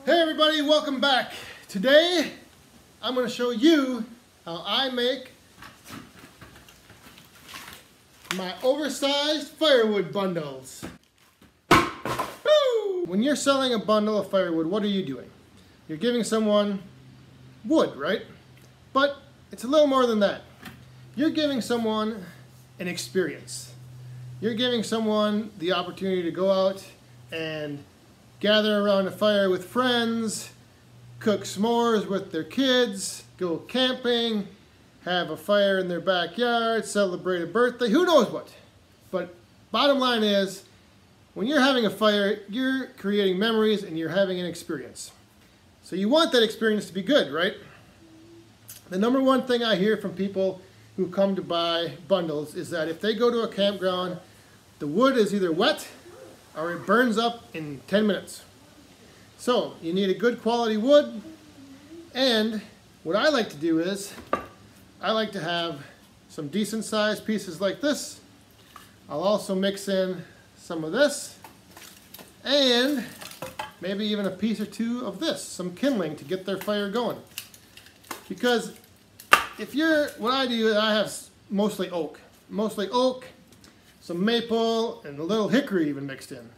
Hey everybody, welcome back. Today I'm going to show you how I make my oversized firewood bundles. Woo! When you're selling a bundle of firewood, what are you doing? You're giving someone wood, right? But it's a little more than that. You're giving someone an experience. You're giving someone the opportunity to go out and gather around a fire with friends, cook s'mores with their kids, go camping, have a fire in their backyard, celebrate a birthday, who knows what. But bottom line is, when you're having a fire, you're creating memories and you're having an experience. So you want that experience to be good, right? The number one thing I hear from people who come to buy bundles is that if they go to a campground, the wood is either wet or it burns up in 10 minutes. So you need a good quality wood, and what I like to do is I like to have some decent sized pieces like this. I'll also mix in some of this and maybe even a piece or two of this, some kindling to get their fire going. Because what I do is I have mostly oak, some maple, and a little hickory even mixed in.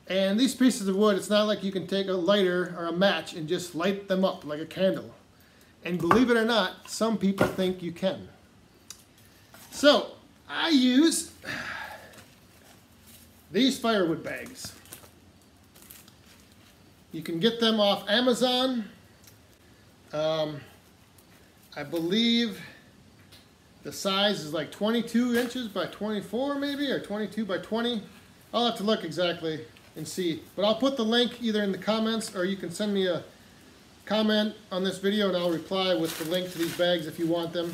And these pieces of wood, it's not like you can take a lighter or a match and just light them up like a candle. And believe it or not, some people think you can. So I use these firewood bags. You can get them off Amazon. I believe the size is like 22 inches by 24 maybe, or 22 by 20. I'll have to look exactly and see. But I'll put the link either in the comments, or you can send me a comment on this video and I'll reply with the link to these bags if you want them.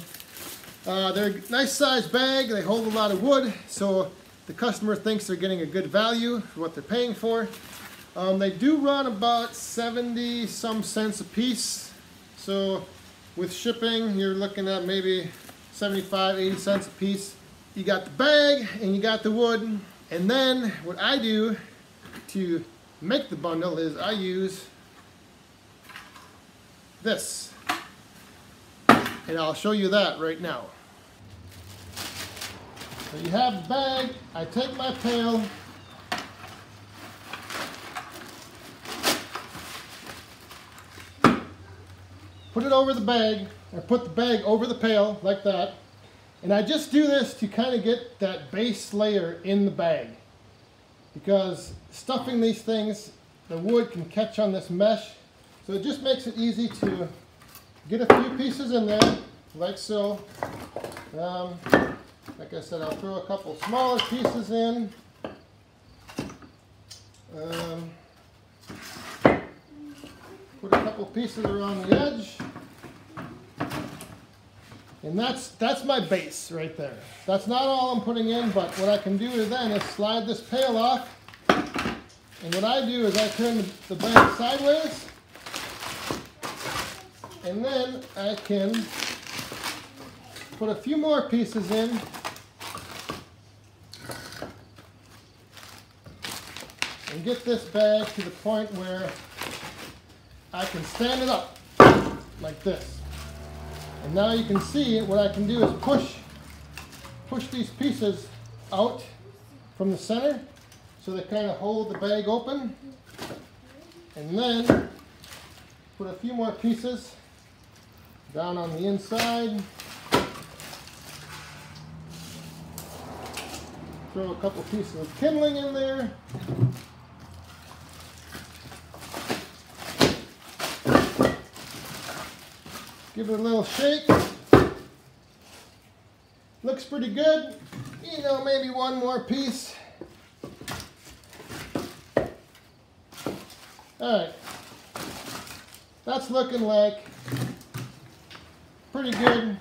They're a nice size bag. They hold a lot of wood, so the customer thinks they're getting a good value for what they're paying for. They do run about 70 some cents a piece. So with shipping, you're looking at maybe 75, 80 cents a piece. You got the bag and you got the wood. And then what I do to make the bundle is I use this. And I'll show you that right now. So you have the bag. I take my pail. Put it over the bag, or put the bag over the pail like that. And I just do this to kind of get that base layer in the bag. Because stuffing these things, the wood can catch on this mesh. So it just makes it easy to get a few pieces in there, like so. Like I said, I'll throw a couple smaller pieces in. Put a couple pieces around the edge. And that's my base right there. That's not all I'm putting in, but what I can do then is slide this pail off. And what I do is I turn the bag sideways. And then I can put a few more pieces in. And get this bag to the point where I can stand it up like this. And now you can see what I can do is push these pieces out from the center so they kind of hold the bag open. And then put a few more pieces down on the inside. Throw a couple pieces of kindling in there. Give it a little shake. Looks pretty good. You know, maybe one more piece. Alright. That's looking like pretty good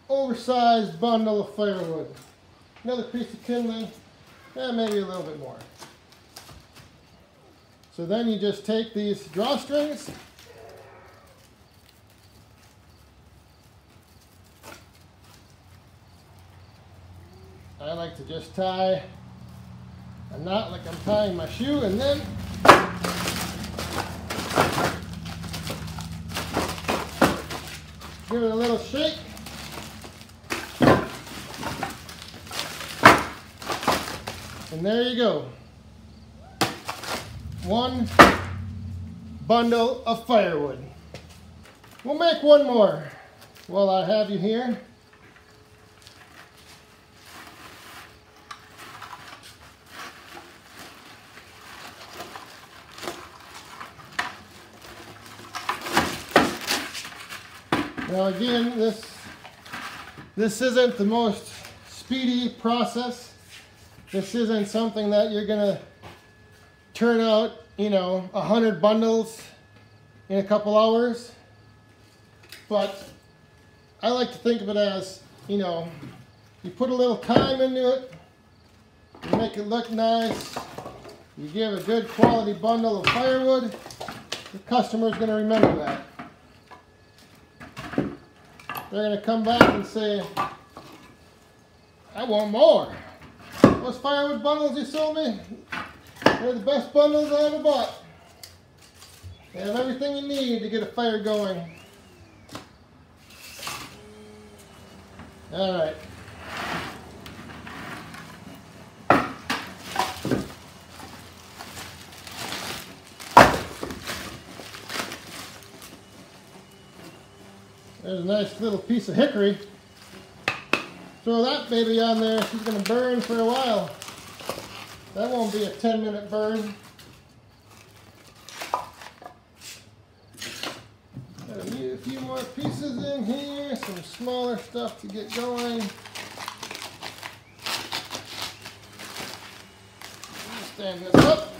oversized bundle of firewood. Another piece of kindling, and maybe a little bit more. So then you just take these drawstrings. I like to just tie a knot like I'm tying my shoe, and then little shake. And there you go. One bundle of firewood. We'll make one more while I have you here. Now again, this isn't the most speedy process. This isn't something that you're gonna turn out, 100 bundles in a couple hours. But I like to think of it as, you put a little time into it, you make it look nice, you give a good quality bundle of firewood, the customer's gonna remember that. They're going to come back and say, I want more. Those firewood bundles you sold me, they're the best bundles I ever bought. They have everything you need to get a fire going. All right. There's a nice little piece of hickory. Throw that baby on there. She's going to burn for a while. That won't be a 10-minute burn. Gotta need a few more pieces in here. Some smaller stuff to get going. Stand this up.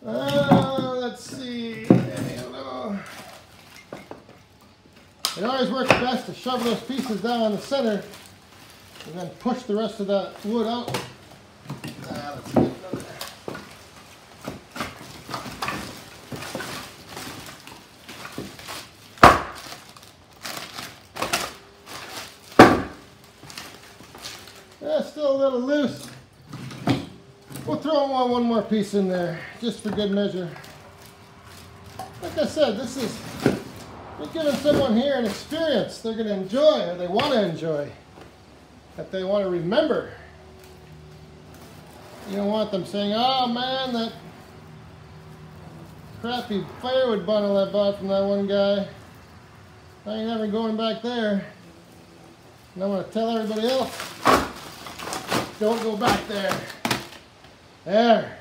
Let's see. It always works best to shove those pieces down on the center and then push the rest of that wood out. Let's get another. That's still a little loose. We'll throw one more piece in there, just for good measure. Like I said, you're giving someone here an experience they're going to enjoy, or they want to enjoy, that they want to remember. You don't want them saying, oh man, that crappy firewood bundle I bought from that one guy, I ain't ever going back there. And I'm going to tell everybody else, don't go back there. There.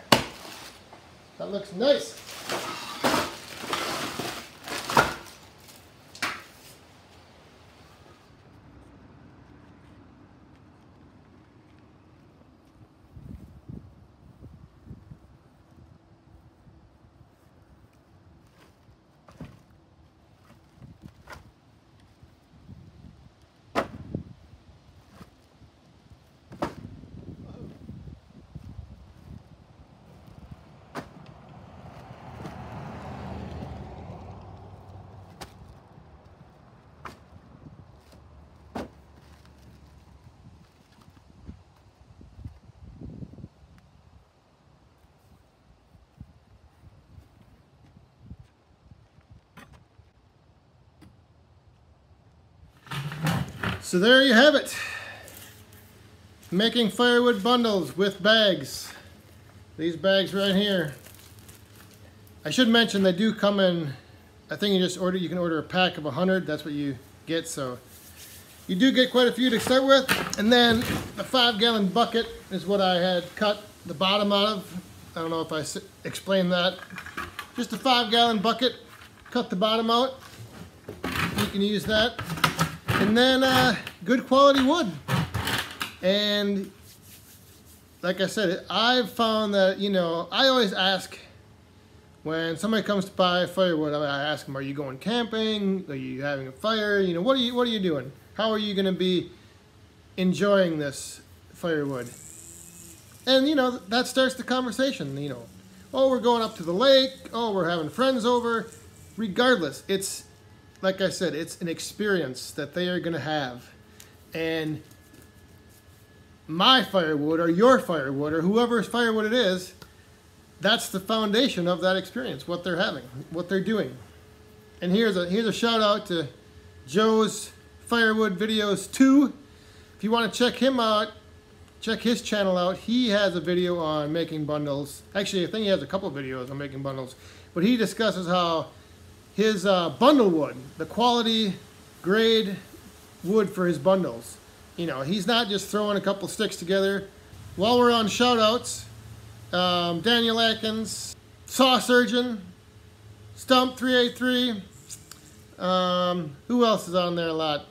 That looks nice. So there you have it. Making firewood bundles with bags. These bags right here. I should mention they do come in, I think you can order a pack of 100, that's what you get, so you do get quite a few to start with. And then the 5-gallon bucket is what I had cut the bottom out of. I don't know if I explained that. Just a 5-gallon bucket, cut the bottom out. You can use that. And then good quality wood. And like I said, I've found that, I always ask when somebody comes to buy firewood, I ask them, are you going camping? Are you having a fire? What are you doing? How are you going to be enjoying this firewood? And, you know, that starts the conversation, you know. Oh, we're going up to the lake. Oh, we're having friends over. Regardless, it's, like I said, it's an experience that they are going to have. And my firewood or your firewood or whoever's firewood it is, that's the foundation of that experience, what they're having, what they're doing. And here's a shout out to Joe's Firewood Videos 2. If you want to check him out, check his channel out. He has a video on making bundles. Actually, I think he has a couple videos on making bundles. But he discusses how his bundle wood, the quality grade wood for his bundles. You know, he's not just throwing a couple sticks together. While we're on shout outs, Daniel Atkins, Saw Surgeon, Stump 383. Who else is on there a lot?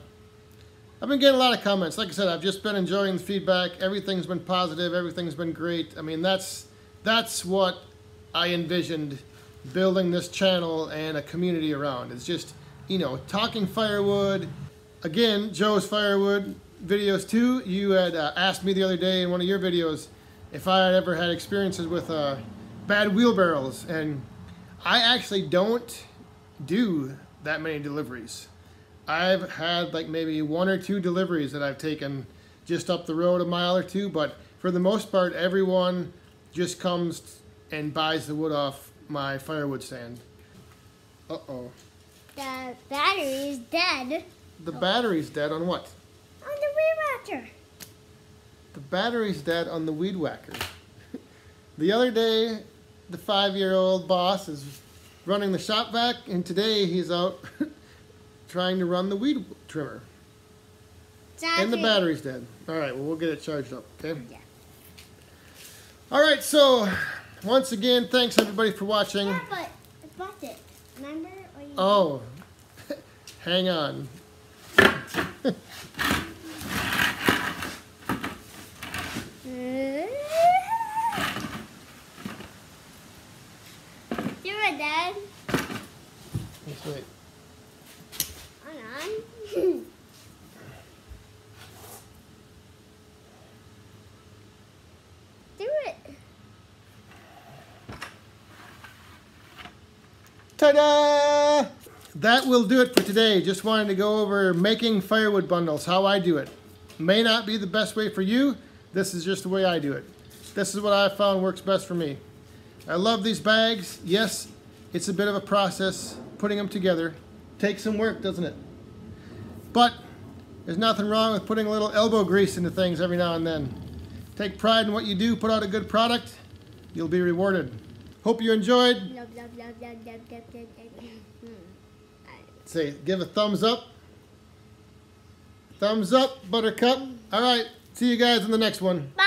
I've been getting a lot of comments. Like I said, I've just been enjoying the feedback. Everything's been positive. Everything's been great. I mean, that's what I envisioned building this channel and a community around. It's just, you know, talking firewood. Again, Joe's Firewood Videos 2. You had asked me the other day in one of your videos if I had ever had experiences with bad wheelbarrows. And I actually don't do that many deliveries. I've had like maybe 1 or 2 deliveries that I've taken just up the road a mile or 2, but for the most part, everyone just comes and buys the wood off my firewood stand. Uh-oh. The battery is dead. The battery's dead on what? On the weed whacker. The battery's dead on the weed whacker. The other day, the 5-year-old boss is running the shop vac, and today he's out trying to run the weed trimmer. And the battery's dead. All right, well, we'll get it charged up, okay? Yeah. All right, so once again, thanks everybody for watching. Yeah, but I bought it. Remember? Or you Oh, hang on. Do it, Dad. Let's wait. Hold on. Do it. Ta-da! That will do it for today. Just wanted to go over making firewood bundles, how I do it. May not be the best way for you. This is just the way I do it. This is what I found works best for me. I love these bags. Yes, it's a bit of a process putting them together. Takes some work, doesn't it? But there's nothing wrong with putting a little elbow grease into things every now and then. Take pride in what you do, put out a good product, you'll be rewarded. Hope you enjoyed. Love, love, love, love, love, love, love, love. Say, give a thumbs up. Thumbs up, Buttercup. All right, see you guys in the next one. Bye.